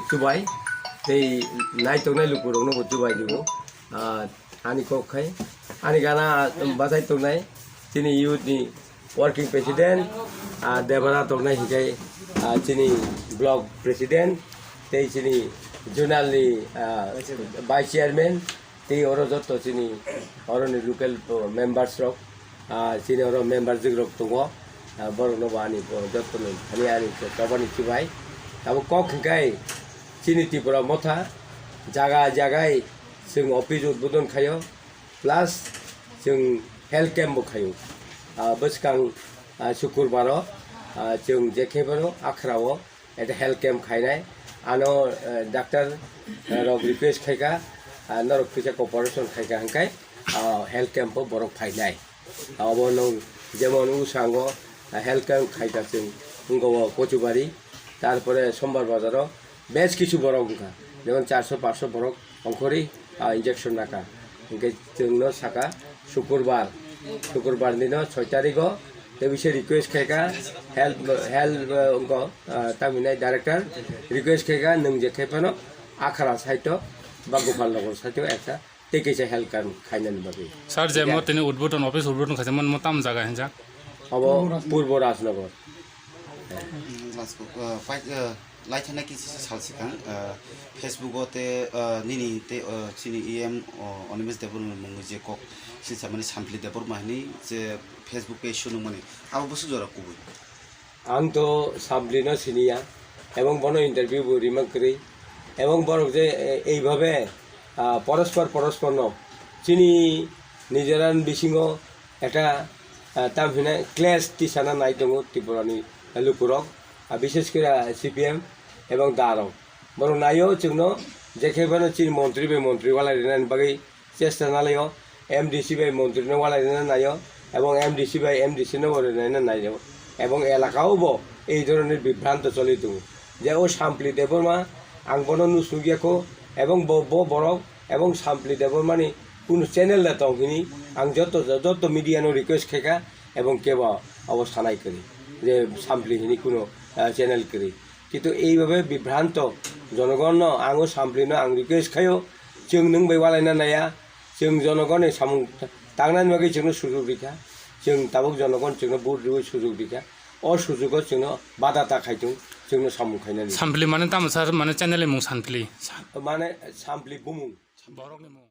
Chubai, they night on a look over Chubai, you know, Annie Kokai, Anigana, Batai Tonai, Tini Youth, working president, Devara Tonai, Chini blog president, they Chini journal vice chairman, they Orozoto Chini, or local members of Chini or members of Togo. Boronovani or Jotonin, Haniani, Tabani Chibai, Tabakok Guy, Chiniti Mota, Jaga Jagai, Sing Opizu Budon Kayo, plus Sing Helkem Bukayo, Buskang Sukurbaro, Chung Jakebaro, Akrao, at Helkem Kainai, Ano Doctor Request Kaka, Nor Pisa Corporation Kakankai, Helkem Borok Kainai. Our no Jamon Usango. হেলকাম খাইতাছেন গো কচুবাড়ি তারপরে সোমবার বাজারও বেশ কিছু বড় অঙ্কা যেমন 400-500 বড় অঙ্করি injection রাখা জন্য শাখা শুক্রবার দিন 6 তারিখও এ বিষয়ে রিকোয়েস্ট খাইকা হেল্প অঙ্ক তামিনাই ডাইরেক্টর রিকোয়েস্ট খাইকা নং যে খেপানো আখড়া সাহিত্য বা গোপালনগর সাহিত্য একটা টেকেছে হেলকাম খাইনানি বাবে স্যার যেমন তিনি উদ্বোধন অফিস উদ্বোধন খাইছে মন মতাম জায়গা হেঞ্জা পূর্ব রাজনগর লাইথানা কিছু সালসিকাং ফেসবুকতে নিনিতে চিনি ইএম অনিমেশ দেবর মুঙ্গি যে কক সিনসা মানে সামপ্লি দেবর মাহনি যে ফেসবুক পেজ শুনো মানে আবু বসু জরা কুবুই আং তো সামপ্লি না সিনিয়া এবং বড় ইন্টারভিউ রিমার্ক করি এবং বড় যে এইভাবে পরস্পর চিনি নিজেরান বিসিং একটা তামহিনা ক্লেশ টিসানা নাই দङ ত্রিপুরানি লুকুরক বিশেষ করে সিপিএম এবং দারক বরং নাইও जोंनो जेखेबानो चिन मन्त्री बे मन्त्री वालायनानै बागै चेष्टा नालायो एमडीसी बे मन्त्री नो वालायनानै नायो এবং एमडीसी बे एमडीसी नो वालायनानै नायो এবং এলাকাওবো এই ধরনের বিভ্রান্ত চলি দङ যে ও সামপ্লি দেবরমা আং বনো নুসুগিয়াকো এবং বড় এবং সামপ্লি দেবরমানি কোন চ্যানেল না তংহিনি আং যত মিডিয়ানো রিকোয়েস্ট খেকা এবং কেবা অবস্থা নাই করি যে সামপ্লিহিনি কোনো চ্যানেল করি কিন্তু এইভাবে বিভ্রান্ত জনগণ আঙো সামপ্লিনো আং রিকোয়েস্ট খায়ো जों नों बैवालायना नाया जों जनगण सामुं तांनानै बागै जोंनो सुजुग दिखा जों ताबुक जनगण जोंनो बहुत सुजुग दिखा अ सुजुगो जोंनो बादा ताखायजों जोंनो सामुं खायनानै सामप्लि माने ताम सार माने চ্যানেলে मुं सामप्लि माने सामप्लि बुमुं बरकनि मुं